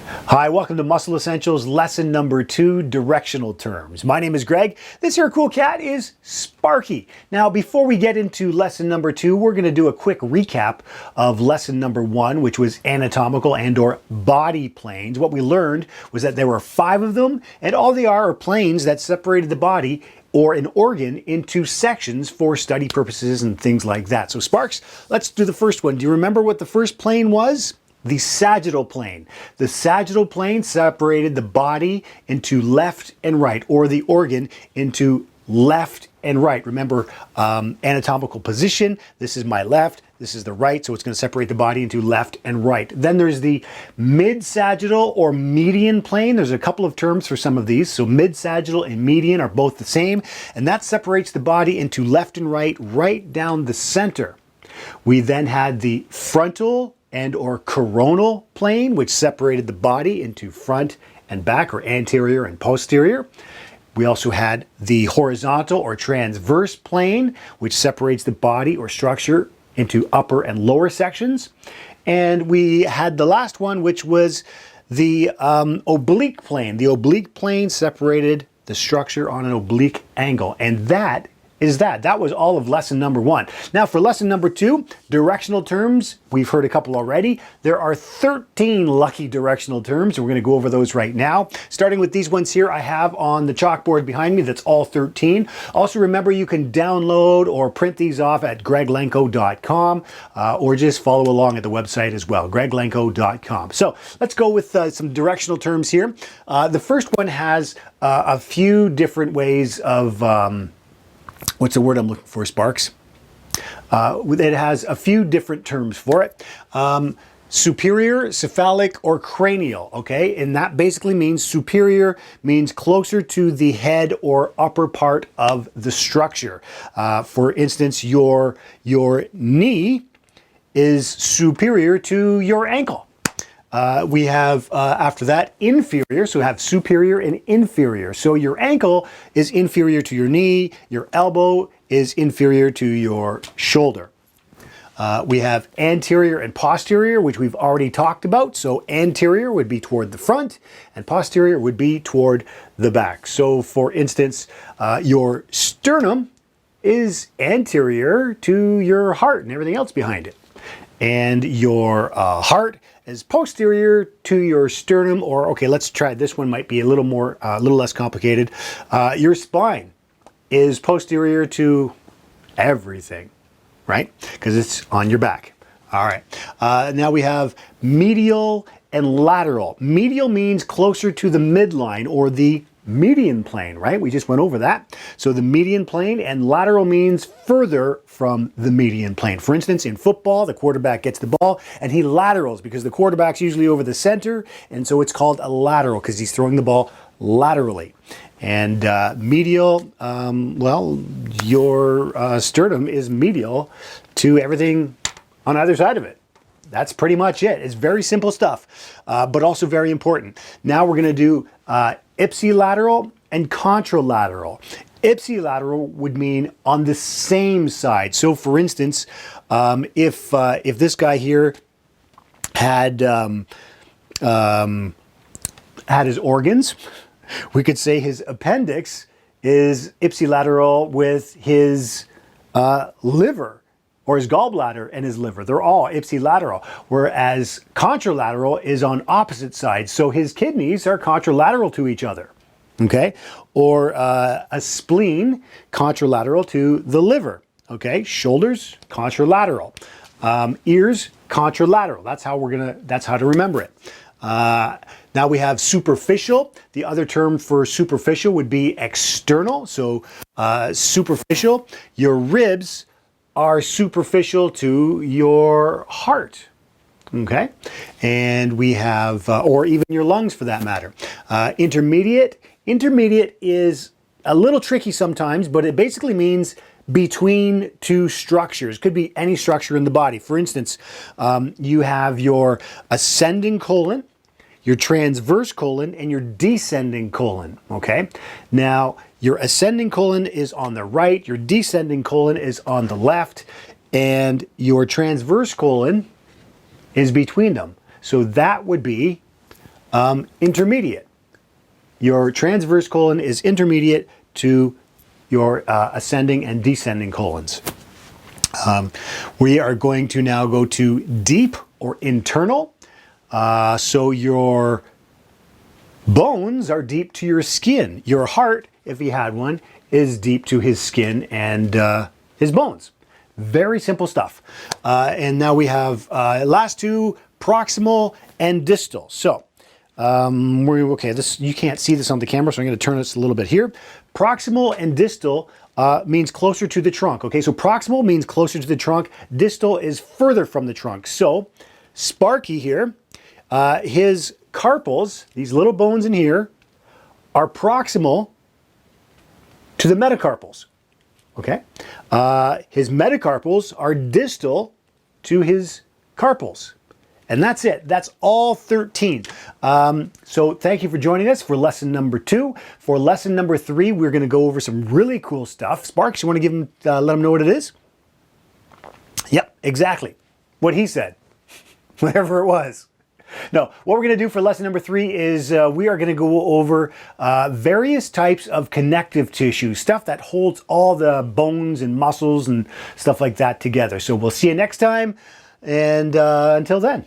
Hi, welcome to Muscle Essentials lesson number 2, directional terms. My name is Greg. This here cool cat is Sparky. Now, before we get into lesson number 2, we're going to do a quick recap of lesson number 1, which was anatomical and or body planes. What we learned was that there were 5 of them, and all they are planes that separated the body or an organ into sections for study purposes and things like that. So Sparks, let's do the first one. Do you remember what the first plane was? The sagittal plane. The sagittal plane separated the body into left and right, or the organ into left and right. Remember, anatomical position. This is my left, this is the right, so it's going to separate the body into left and right. Then there's the mid-sagittal or median plane. There's a couple of terms for some of these. So mid-sagittal and median are both the same, and that separates the body into left and right, right down the center. We then had the frontal and or coronal plane, which separated the body into front and back, or anterior and posterior. We also had the horizontal or transverse plane, which separates the body or structure into upper and lower sections. And we had the last one, which was the oblique plane. The oblique plane separated the structure on an oblique angle. And that was all of lesson number 1. Now for lesson number 2, directional terms. We've heard a couple already. There are 13 lucky directional terms. We're going to go over those right now. Starting with these ones here I have on the chalkboard behind me. That's all 13. Also remember, you can download or print these off at greglenko.com or just follow along at the website as well, greglenko.com. So let's go with some directional terms here. The first one has a few different ways of what's the word I'm looking for, Sparks? It has a few different terms for it. Superior, cephalic, or cranial, okay? And that basically means superior means closer to the head or upper part of the structure. For instance, your knee is superior to your ankle. We have, after that, inferior, so we have superior and inferior. So your ankle is inferior to your knee, your elbow is inferior to your shoulder. We have anterior and posterior, which we've already talked about. So anterior would be toward the front, and posterior would be toward the back. So for instance, your sternum is anterior to your heart and everything else behind it. And your heart is posterior to your sternum, or okay, let's try this one, might be a little less complicated. Your spine is posterior to everything, right? Because it's on your back. All right. Now we have medial and lateral. Medial means closer to the midline or the median plane, right? We just went over that. So the median plane, and lateral means further from the median plane. For instance, in football, the quarterback gets the ball and he laterals because the quarterback's usually over the center, and so it's called a lateral because he's throwing the ball laterally. And medial, well, your sternum is medial to everything on either side of it. That's pretty much it. It's very simple stuff, but also very important. Now we're going to do ipsilateral and contralateral. Ipsilateral would mean on the same side. So for instance, if this guy here had his organs, we could say his appendix is ipsilateral with his liver, or his gallbladder and his liver. They're all ipsilateral, whereas contralateral is on opposite sides. So his kidneys are contralateral to each other, okay? Or a spleen, contralateral to the liver, okay? Shoulders, contralateral. Ears, contralateral. That's how to remember it. Now we have superficial. The other term for superficial would be external. So superficial, your ribs are superficial to your heart, okay? And we have, or even your lungs for that matter. Intermediate. Intermediate is a little tricky sometimes, but it basically means between two structures. Could be any structure in the body. For instance, you have your ascending colon, your transverse colon, and your descending colon, okay? Now, your ascending colon is on the right, your descending colon is on the left, and your transverse colon is between them. So that would be Intermediate. Your transverse colon is intermediate to your ascending and descending colons. We are going to now go to deep or internal. So your bones are deep to your skin. Your heart, if he had one, is deep to his skin and his bones. Very simple stuff. And now we have last two, proximal and distal. So, okay, this, you can't see this on the camera, so I'm going to turn this a little bit here. Proximal and distal means closer to the trunk. Okay, so proximal means closer to the trunk. Distal is further from the trunk. So, Sparky here, his carpals, these little bones in here, are proximal to the metacarpals. Okay, his metacarpals are distal to his carpals. And that's it. That's all 13. So thank you for joining us for lesson number 2. For lesson number 3, we're going to go over some really cool stuff. Sparks, you want to give him, let him know what it is? Yep, exactly. What he said. Whatever it was. No, what we're going to do for lesson number 3 is we are going to go over various types of connective tissue, stuff that holds all the bones and muscles and stuff like that together. So we'll see you next time, and until then.